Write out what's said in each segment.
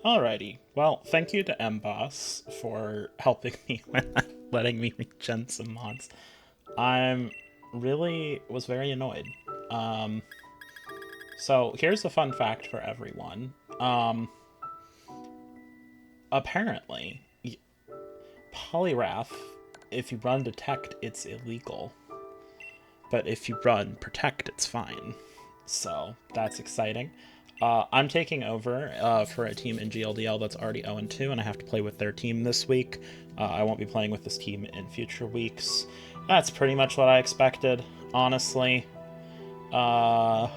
Alrighty. Well, thank you to Mboss for helping me with letting me regen some mods. I'm really was very annoyed. Um, so here's a fun fact for everyone. Apparently, Polyrath, if you run Detect, it's illegal. But if you run Protect, it's fine. So that's exciting. I'm taking over for a team in GLDL that's already 0-2, and I have to play with their team this week. I won't be playing with this team in future weeks. That's pretty much what I expected, honestly. Uh,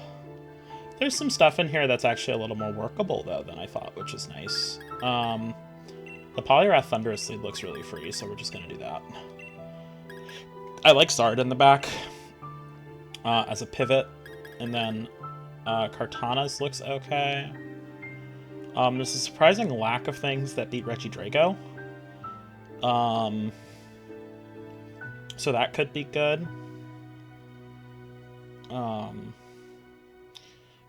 there's some stuff in here that's actually a little more workable, though, than I thought, which is nice. The Polyrath Thunderous Lead looks really free, so we're just going to do that. I like Zard in the back as a pivot, and then Kartana's looks okay. There's a surprising lack of things that beat Reggie Drago. So that could be good.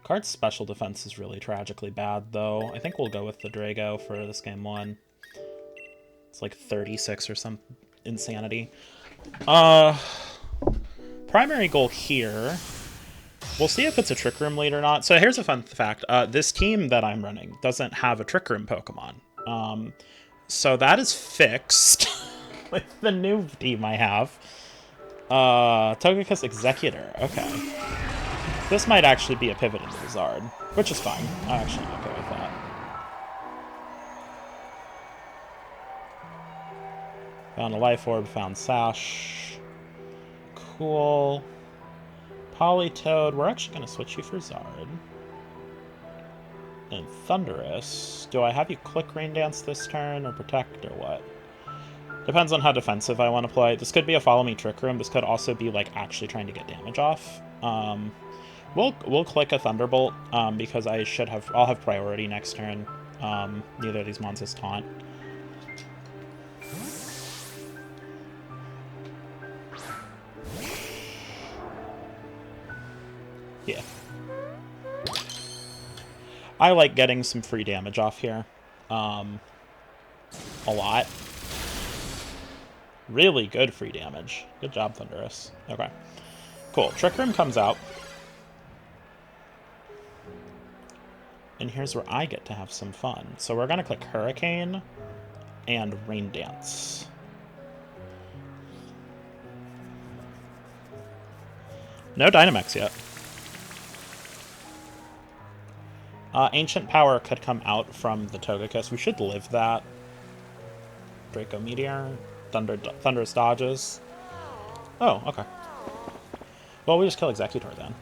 Card's special defense is really tragically bad, though. I think we'll go with the Drago for this game 1. It's like 36 or some insanity. Primary goal here. We'll see if it's a Trick Room lead or not. So here's a fun fact. This team that I'm running doesn't have a Trick Room Pokemon. So that is fixed with the new team I have. Togekiss Executor. Okay. This might actually be a pivot into the Zard, which is fine. I'm actually okay with that. Found a Life Orb, found Sash. Cool. Politoed, we're actually going to switch you for Zard. And Thunderous. Do I have you click Rain Dance this turn, or Protect, or what? Depends on how defensive I want to play. This could be a Follow Me Trick Room. This could also be, like, actually trying to get damage off. We'll click a Thunderbolt, because I'll have priority next turn. Neither of these mons has Taunt. Yeah. I like getting some free damage off here. A lot. Really good free damage. Good job, Thunderous. Okay. Cool. Trick Room comes out. And here's where I get to have some fun. So we're going to click Hurricane and Rain Dance. No Dynamax yet. Ancient Power could come out from the Togekiss. We should live that. Draco Meteor. Thunderous Dodges. Oh, okay. Well, we just kill Executor then.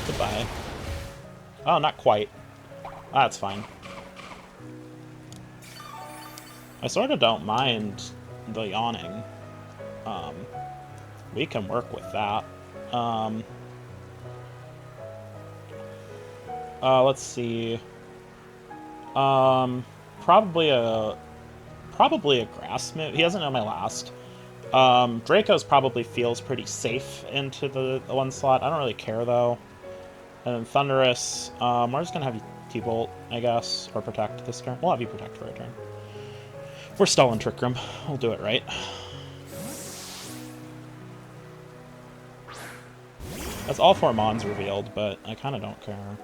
Goodbye. Oh, not quite. That's fine. I sort of don't mind the yawning. We can work with that. Let's see. Probably a grass move. He doesn't know my last. Draco's probably feels pretty safe into the one slot. I don't really care though. And then Thunderous. We're just gonna have you T-Bolt, I guess, or Protect this turn. We'll have you Protect for a turn. We're still in Trick Room. We'll do it right. That's all 4 Mons revealed, but I kind of don't care.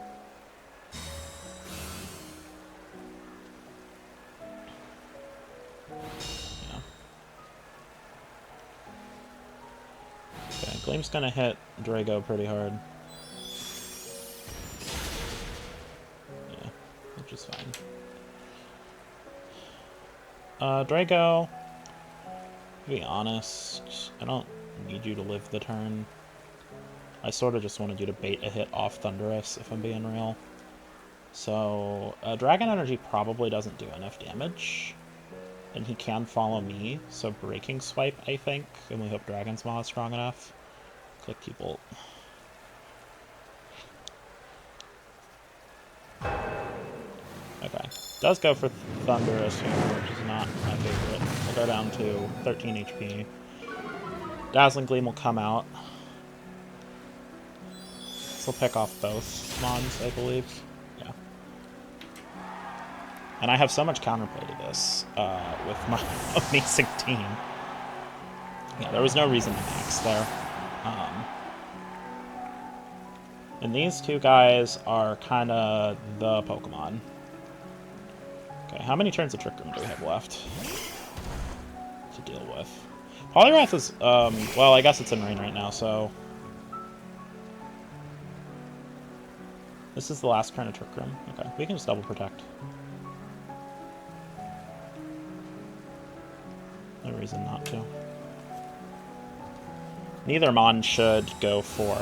Yeah. Okay, Gleam's gonna hit Drago pretty hard. Yeah, which is fine. Drago, to be honest, I don't need you to live the turn. I sort of just wanted you to bait a hit off Thunderous, if I'm being real. So, Dragon Energy probably doesn't do enough damage. And he can follow me, so Breaking Swipe, I think. And we hope Dragon's Maw is strong enough. Click T-Bolt. Okay. Does go for Thunderous here, which is not my favorite. We'll go down to 13 HP. Dazzling Gleam will come out. will pick off both Mons, I believe. Yeah. And I have so much counterplay to this with my amazing team. Yeah, there was no reason to max there. And these two guys are kind of the Pokemon. Okay, how many turns of Trick Room do we have left to deal with? Poliwrath is, well, I guess it's in rain right now, so... This is the last turn of Trick Room. Okay, we can just double protect. No reason not to. Neither Mon should go for,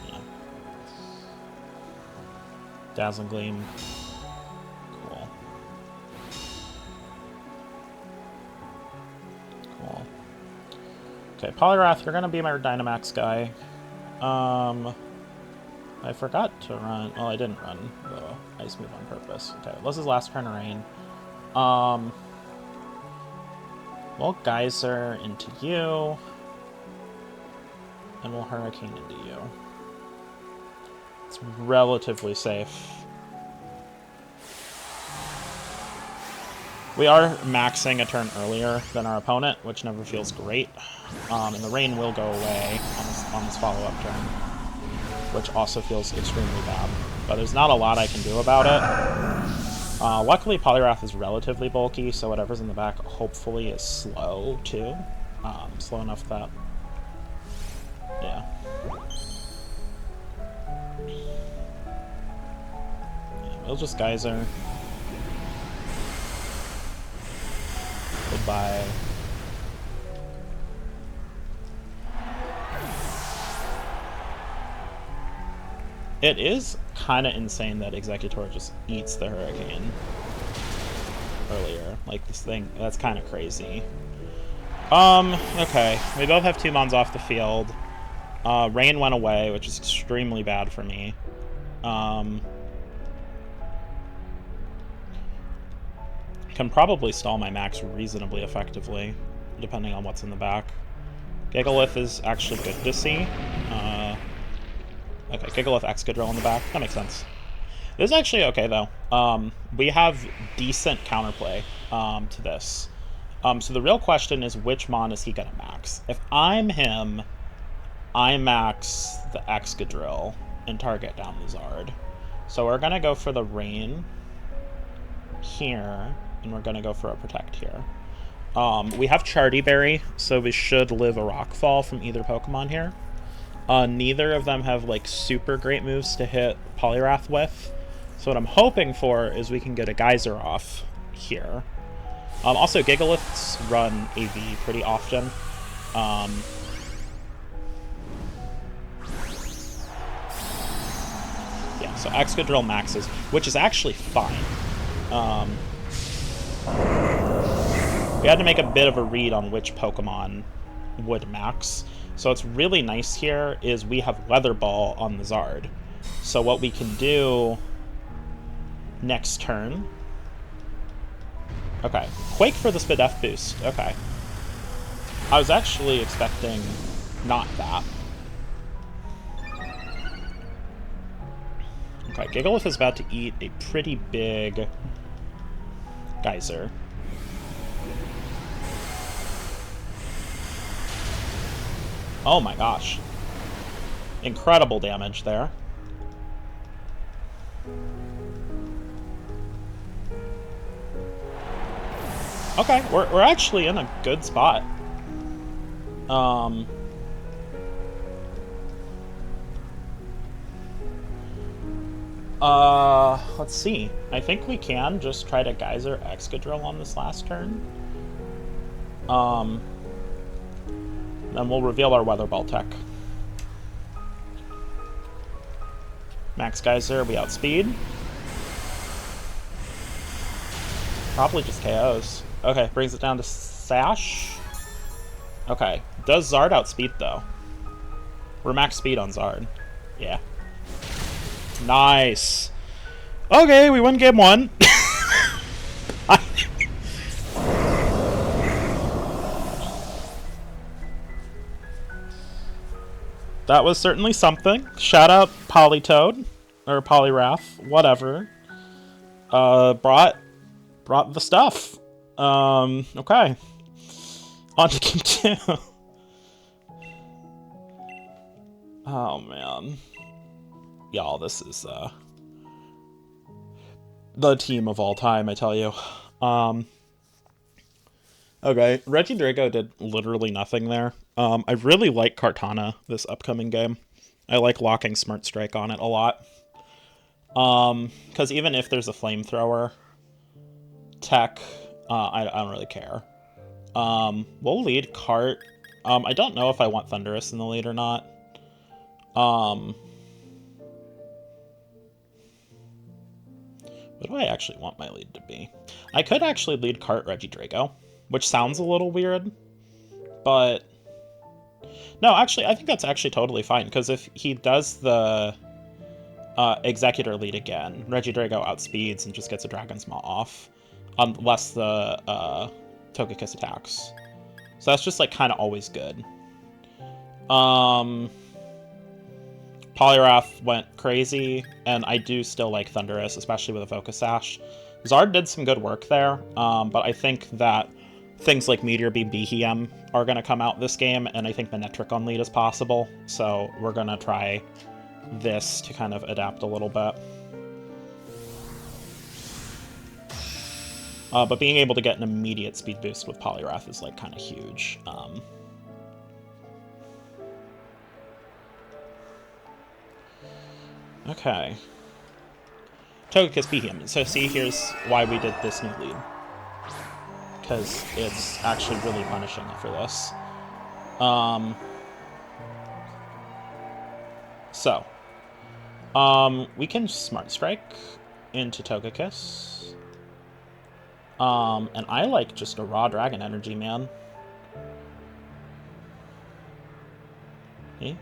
yeah. Dazzling Gleam. Cool. Cool. Okay, Poliwrath, you're gonna be my Dynamax guy. I forgot to run... Well, I didn't run the ice move on purpose. Okay, this is last turn of rain. We'll Geyser into you. And we'll Hurricane into you. It's relatively safe. We are maxing a turn earlier than our opponent, which never feels great. And the rain will go away on this follow-up turn, which also feels extremely bad. But there's not a lot I can do about it. Luckily, Poliwrath is relatively bulky, so whatever's in the back hopefully is slow, too. Slow enough that... Yeah. We'll just Geyser. Goodbye. It is kind of insane that Executor just eats the Hurricane earlier. Like, this thing, that's kind of crazy. Okay. We both have two Mons off the field. Rain went away, which is extremely bad for me. Can probably stall my max reasonably effectively, depending on what's in the back. Gigalith is actually good to see. Okay, Gigalith Excadrill in the back. That makes sense. This is actually okay, though. We have decent counterplay to this. So the real question is, which Mon is he going to max? If I'm him, I max the Excadrill and target down the Zard. So we're going to go for the Rain here, and we're going to go for a Protect here. We have Chardy Berry, so we should live a Rockfall from either Pokemon here. Neither of them have, like, super great moves to hit Poliwrath with. So what I'm hoping for is we can get a Geyser off here. Also, Gigaliths run AV pretty often. Yeah, so Excadrill maxes, which is actually fine. We had to make a bit of a read on which Pokemon would max. So what's really nice here is we have Weather Ball on the Zard. So what we can do next turn... Okay, Quake for the Spadef boost. Okay. I was actually expecting not that. Okay, Gigalith is about to eat a pretty big Geyser. Oh my gosh. Incredible damage there. Okay, we're actually in a good spot. Let's see. I think we can just try to Geyser Excadrill on this last turn. Then we'll reveal our Weather Ball tech. Max Geyser, we outspeed. Probably just KOs. Okay, brings it down to Sash. Okay, does Zard outspeed though? We're max speed on Zard. Yeah. Nice. Okay, we win game one. That was certainly something. Shout out Polytoad. Or Polyrath. Whatever. Brought the stuff. Okay. On to game 2. Oh, man. Y'all, this is, the team of all time, I tell you. Okay, Regidrago did literally nothing there. I really like Kartana this upcoming game. I like locking Smart Strike on it a lot. Because even if there's a flamethrower tech, I don't really care. We'll lead Cart. I don't know if I want Thunderous in the lead or not. What do I actually want my lead to be? I could actually lead Cart Regidrago, which sounds a little weird, but no, actually, I think that's actually totally fine, because if he does the Executor lead again, Regidrago outspeeds and just gets a Dragon's Maw off, unless the Togekiss attacks. So that's just, like, kind of always good. Poliwrath went crazy, and I do still like Thunderous, especially with a Focus Sash. Zard did some good work there, but I think that things like Meteor Beam Behem are going to come out this game, and I think Manectric on lead is possible, so we're going to try this to kind of adapt a little bit. But being able to get an immediate speed boost with Poliwrath is, like, kind of huge. Okay. Togekiss Behem. So see, here's why we did this new lead. Because it's actually really punishing for this. We can Smart Strike into Togekiss. And I like just a raw Dragon Energy, man. Okay.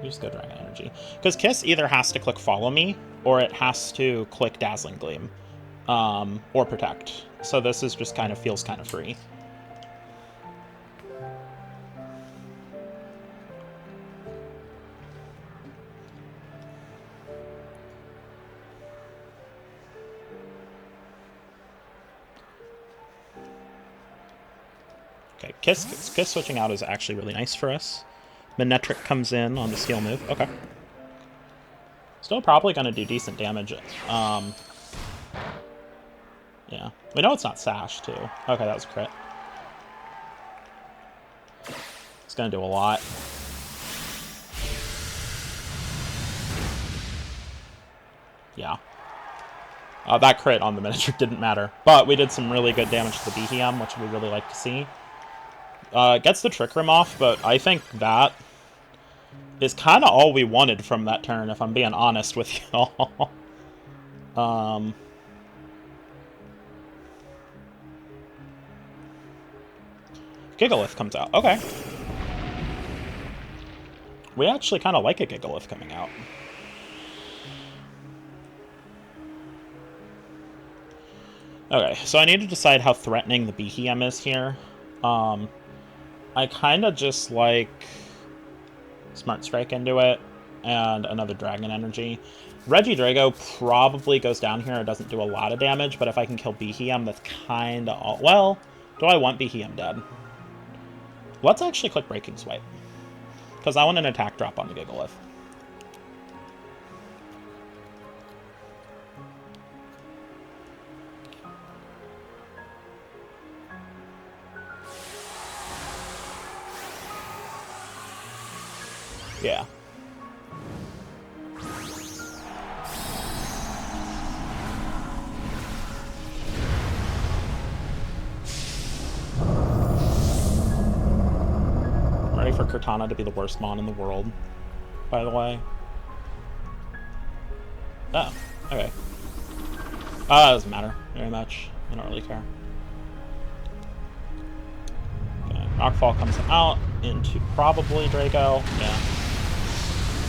Just go Dragon Energy. Because Kiss either has to click Follow Me, or it has to click Dazzling Gleam. Or Protect. So this is just kind of feels kind of free. Okay, Kiss switching out is actually really nice for us. Manectric comes in on the Steel move. Okay. Still probably going to do decent damage. Yeah. We know it's not Sash, too. Okay, that was a crit. It's going to do a lot. Yeah. That crit on the Manectric didn't matter. But we did some really good damage to the Behem, which we really like to see. Gets the Trick Room off, but I think that is kind of all we wanted from that turn, if I'm being honest with y'all. Gigalith comes out. Okay. We actually kind of like a Gigalith coming out. Okay, so I need to decide how threatening the Behem is here. I kind of just like Smart Strike into it and another Dragon Energy. Regidrago probably goes down here and doesn't do a lot of damage, but if I can kill Behem, that's kind of all... Well, do I want Behem dead? Let's actually click Breaking Swipe, because I want an attack drop on the Gigalith. Yeah. I'm ready for Kartana to be the worst mon in the world, by the way. Oh, okay. That doesn't matter very much. I don't really care. Okay, Rockfall comes out into probably Draco. Yeah.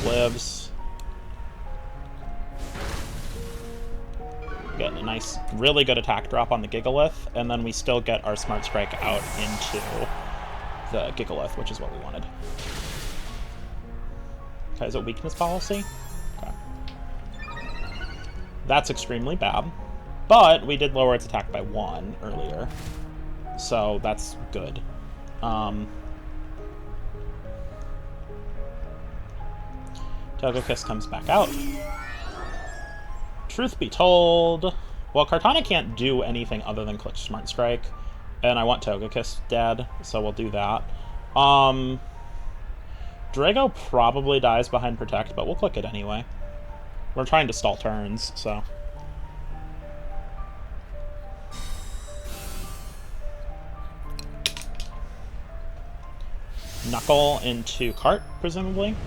Lives. Getting a Nice. Really good attack drop on the Gigalith, and then we still get our Smart Strike out into the Gigalith, which is what we wanted. Okay, is it weakness policy? Okay. That's extremely bad, but we did lower its attack by 1 earlier, so that's good. Togekiss comes back out. Truth be told, well, Kartana can't do anything other than click Smart Strike, and I want Togekiss dead, so we'll do that. Drago probably dies behind Protect, but we'll click it anyway. We're trying to stall turns, so... Knuckle into Cart, presumably.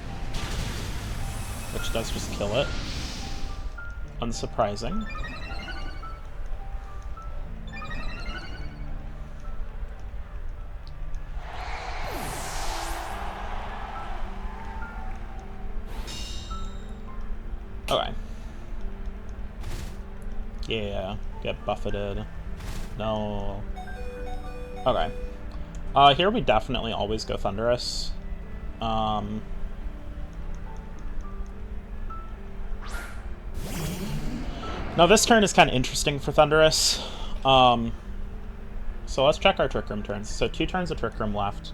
Which does just kill it. Unsurprising. Okay. Yeah, get buffeted. No. Okay. Here we definitely always go Thunderous. Now this turn is kind of interesting for Thunderous. So let's check our Trick Room turns. So 2 turns of Trick Room left.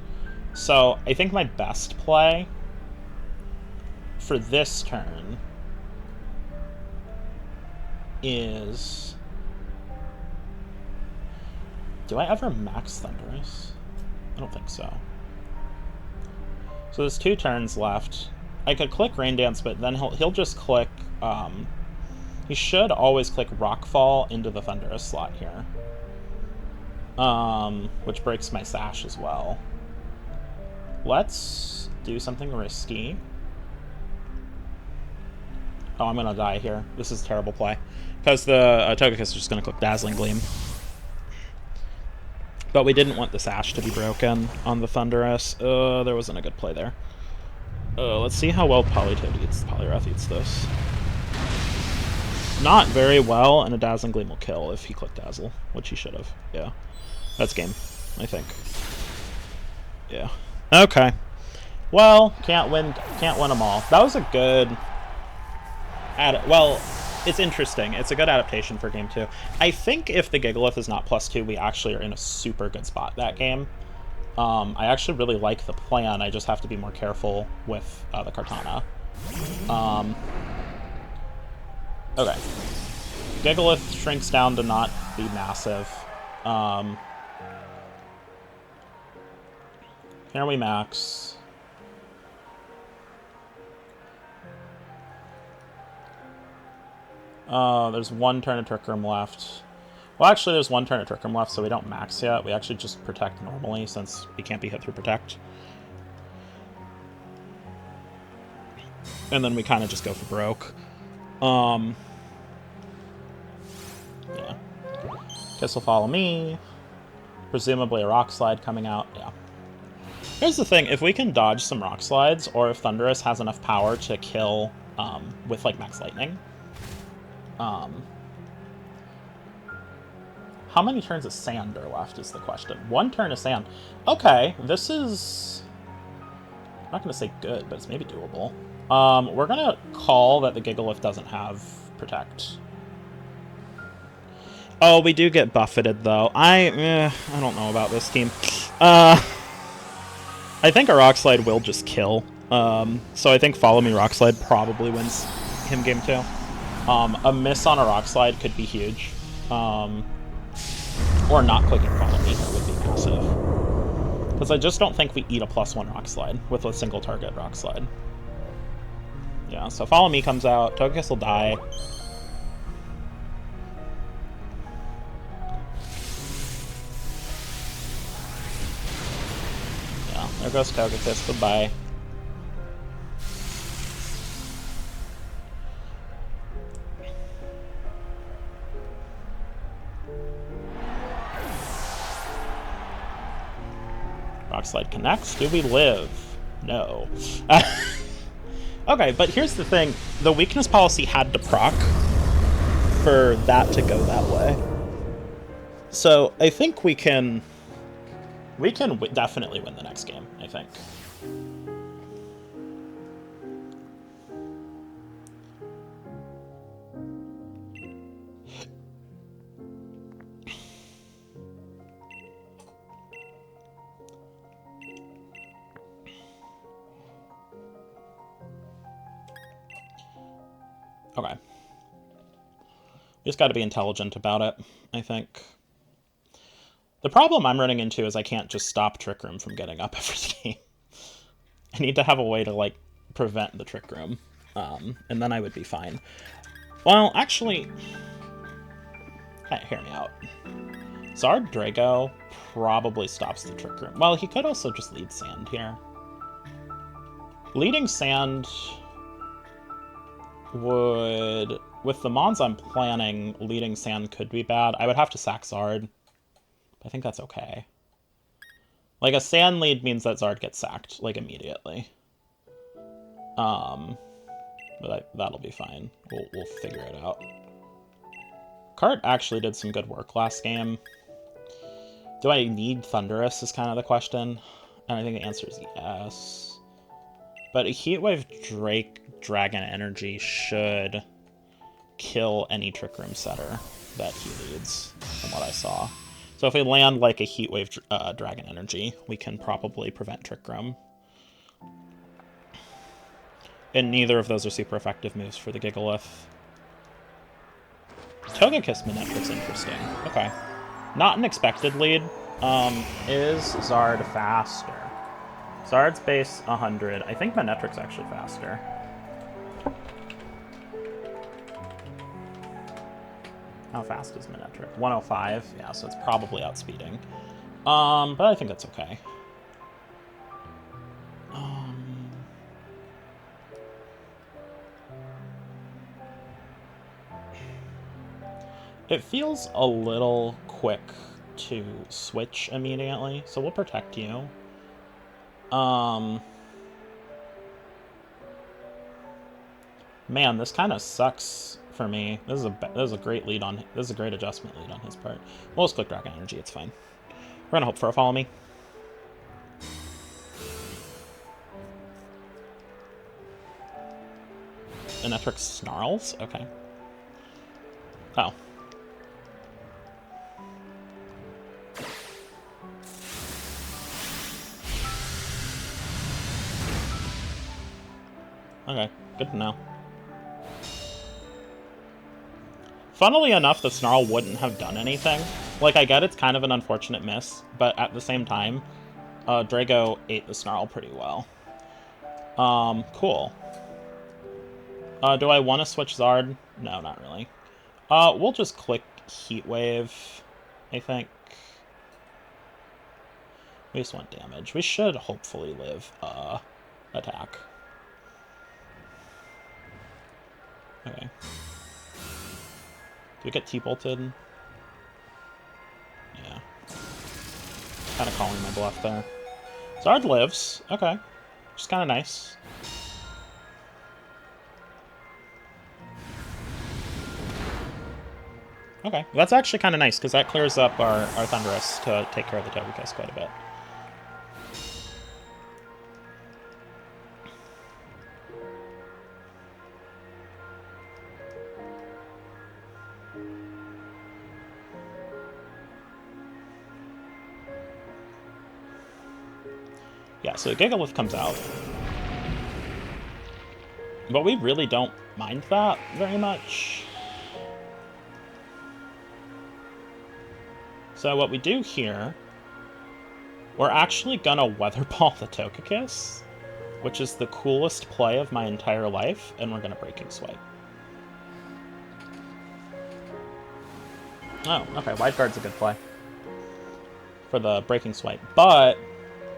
So I think my best play for this turn is... Do I ever max Thunderous? I don't think so. So there's 2 turns left. I could click Rain Dance, but then he'll just click... he should always click Rockfall into the Thunderous slot here. Which breaks my Sash as well. Let's do something risky. Oh, I'm gonna die here. This is a terrible play. Because the Togekiss is just gonna click Dazzling Gleam. But we didn't want the Sash to be broken on the Thunderous. There wasn't a good play there. Let's see how well Poliwrath eats this. Not very well, and a Dazzling Gleam will kill if he clicked Dazzle, which he should have. Yeah. That's game, I think. Yeah. Okay. Well, can't win them all. That was a good... Well, it's interesting. It's a good adaptation for game 2. I think if the Gigalith is not +2, we actually are in a super good spot that game. I actually really like the plan. I just have to be more careful with the Kartana. Okay. Gigalith shrinks down to not be massive. Here we max. There's 1 turn of Trick Room left. Well, actually, there's 1 turn of Trick Room left, so we don't max yet. We actually just Protect normally, since we can't be hit through Protect. And then we kind of just go for broke. Yeah. Kiss will follow me. Presumably a Rock Slide coming out. Yeah. Here's the thing. If we can dodge some Rock Slides, or if Thunderous has enough power to kill with, like, Max Lightning... how many turns of Sand are left is the question. 1 turn of Sand. Okay, this is... I'm not going to say good, but it's maybe doable. We're going to call that the Gigalith doesn't have Protect. Oh, we do get buffeted, though. I don't know about this team. I think a Rock Slide will just kill. So I think Follow Me Rock Slide probably wins him game 2. A miss on a Rock Slide could be huge. Or not clicking Follow Me would be massive. Because I just don't think we eat a +1 Rock Slide with a single target Rock Slide. Yeah, so Follow Me comes out. Togekiss will die. Yeah, there goes Togekiss. Goodbye. Rock Slide connects. Do we live? No. Okay, but here's the thing. The weakness policy had to proc. for that to go that way. So I think we can definitely win the next game, I think. Okay. We just got to be intelligent about it, I think. The problem I'm running into is I can't just stop Trick Room from getting up every game. I need to have a way to, like, prevent the Trick Room, and then I would be fine. Well, actually... hear me out. Zard Drago probably stops the Trick Room. Well, he could also just lead Sand here. Leading Sand would... With the Mons I'm planning, leading Sand could be bad. I would have to sack Zard. I think that's okay. Like, a Sand lead means that Zard gets sacked, like, immediately. But that'll be fine. We'll figure it out. Cart actually did some good work last game. Do I need Thunderous is kind of the question. And I think the answer is yes. But a Heatwave Dragon Energy should kill any Trick Room setter that he leads, from what I saw. So if we land like a Heatwave Dragon Energy, we can probably prevent Trick Room. And neither of those are super effective moves for the Gigalith. Togekiss Manectric's interesting. Okay. Not an expected lead. Is Zard faster? Zard's base 100. I think Manectric's actually faster. How fast is Manectric? 105. Yeah, so it's probably outspeeding. But I think that's okay. It feels a little quick to switch immediately, so we'll protect you. Man, this kind of sucks for me. This is a great lead on. This is a great adjustment lead on his part. We'll just click Dragon Energy. It's fine. We're gonna hope for a follow me. Manectric snarls. Okay. Oh. Okay, good to know. Funnily enough, the Snarl wouldn't have done anything. Like, I get it's kind of an unfortunate miss, but at the same time, Drago ate the Snarl pretty well. Cool. Do I want to switch Zard? No, not really. We'll just click Heat Wave, I think. We just want damage. We should hopefully live, attack. Okay. Do we get T-bolted? Yeah. Kind of calling my bluff there. Zard lives. Okay. Which is kind of nice. Okay. That's actually kind of nice, because that clears up our Thunderous to take care of the Togekiss quite a bit. Yeah, so Gigalith comes out. But we really don't mind that very much. So what we do here, we're actually gonna Weather Ball the Togekiss, which is the coolest play of my entire life, and we're gonna Breaking Swipe. Oh, okay, Wide Guard's a good play for the Breaking Swipe, but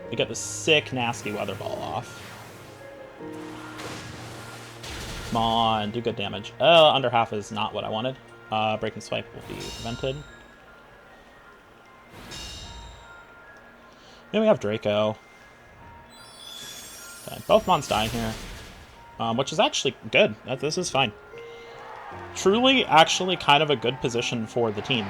we get the sick, nasty Weather Ball off. Come on, do good damage. Under half is not what I wanted. Breaking Swipe will be prevented. Then we have Draco. Okay, both Mons die here. Which is actually good. This is fine. truly, actually, kind of a good position for the team.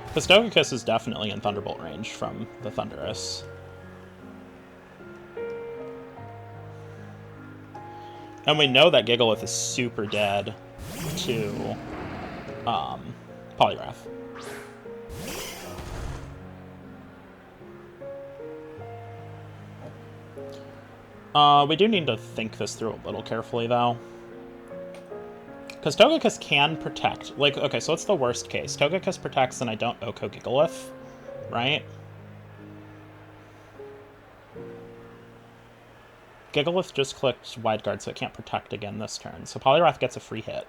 Because Togekiss is definitely in Thunderbolt range from the Thundurus. And we know that Gigalith is super dead to Poliwrath. We do need to think this through a little carefully, though. Because Togekiss can protect. Like, okay, so what's the worst case? Togekiss protects and I don't Oko Gigalith, right? Gigalith just clicked Wide Guard, so it can't protect again this turn. So Poliwrath gets a free hit.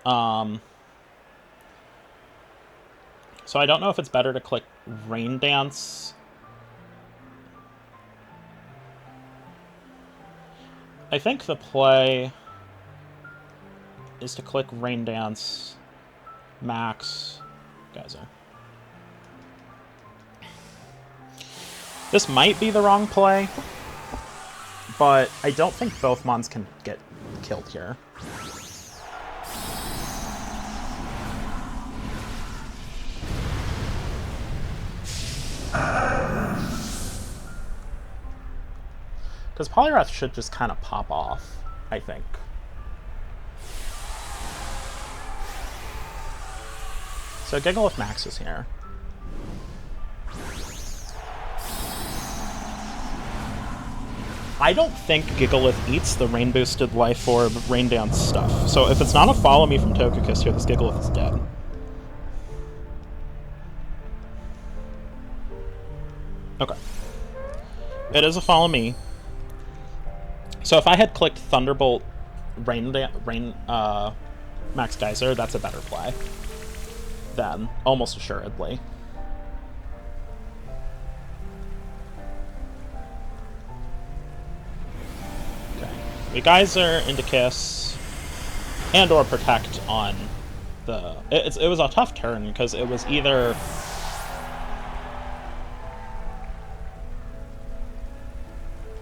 So I don't know if it's better to click Rain Dance. I think the play is to click Rain Dance, Max, Geyser. This might be the wrong play, but I don't think both Mons can get killed here. Because Poliwrath should just kind of pop off, I think. So Gigalith Max is here. I don't think Gigalith eats the Rain Boosted Life Orb Rain Dance stuff. So if it's not a Follow Me from Togekiss here, this Gigalith is dead. Okay. It is a Follow Me. So if I had clicked Thunderbolt Max Geyser, that's a better play. Then, almost assuredly. Okay. We Geyser into Kiss, and or Protect on the... It was a tough turn, because it was either...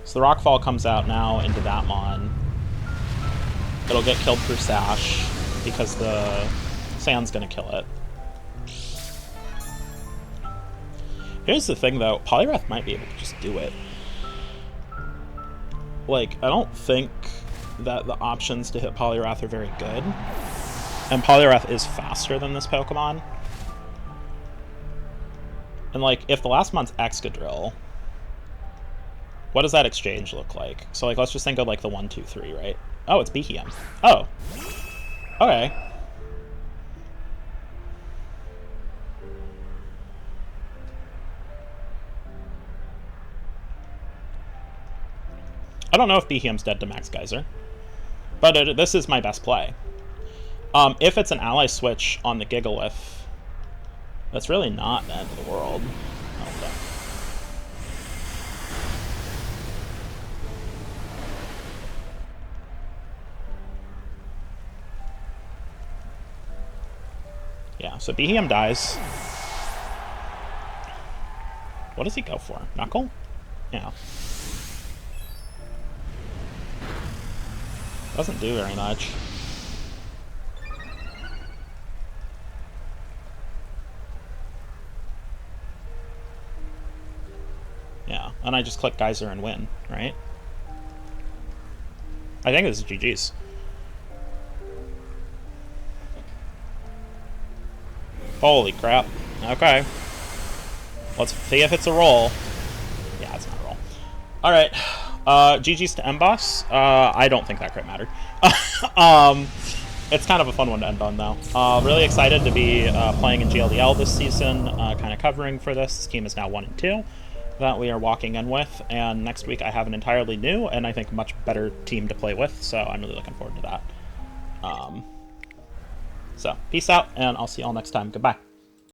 So the Rockfall comes out now into that Mon. It'll get killed through Sash, because the Sand's gonna kill it. Here's the thing, though. Poliwrath might be able to just do it. Like, I don't think that the options to hit Poliwrath are very good. And Poliwrath is faster than this Pokemon. And, like, if the last Mon's Excadrill, what does that exchange look like? So, like, let's just think of, like, the 1, 2, 3, right? Oh, it's Beheeyem. Oh. Okay. I don't know if Beheeyem's dead to Max Geyser, but this is my best play. If it's an ally switch on the Gigalith, that's really not the end of the world. I don't think. Yeah, so Beheeyem dies. What does he go for? Knuckle? Yeah. Doesn't do very much. Yeah, and I just click Geyser and win, right? I think this is GG's. Holy crap. Okay. Let's see if it's a roll. Yeah, it's not a roll. Alright. GG's to Mboss. I don't think that crit mattered. It's kind of a fun one to end on, though. Really excited to be playing in GLDL this season, kind of covering for this. This team is now 1 and 2 that we are walking in with, and next week I have an entirely new and I think much better team to play with, so I'm really looking forward to that. So, peace out, and I'll see you all next time. Goodbye.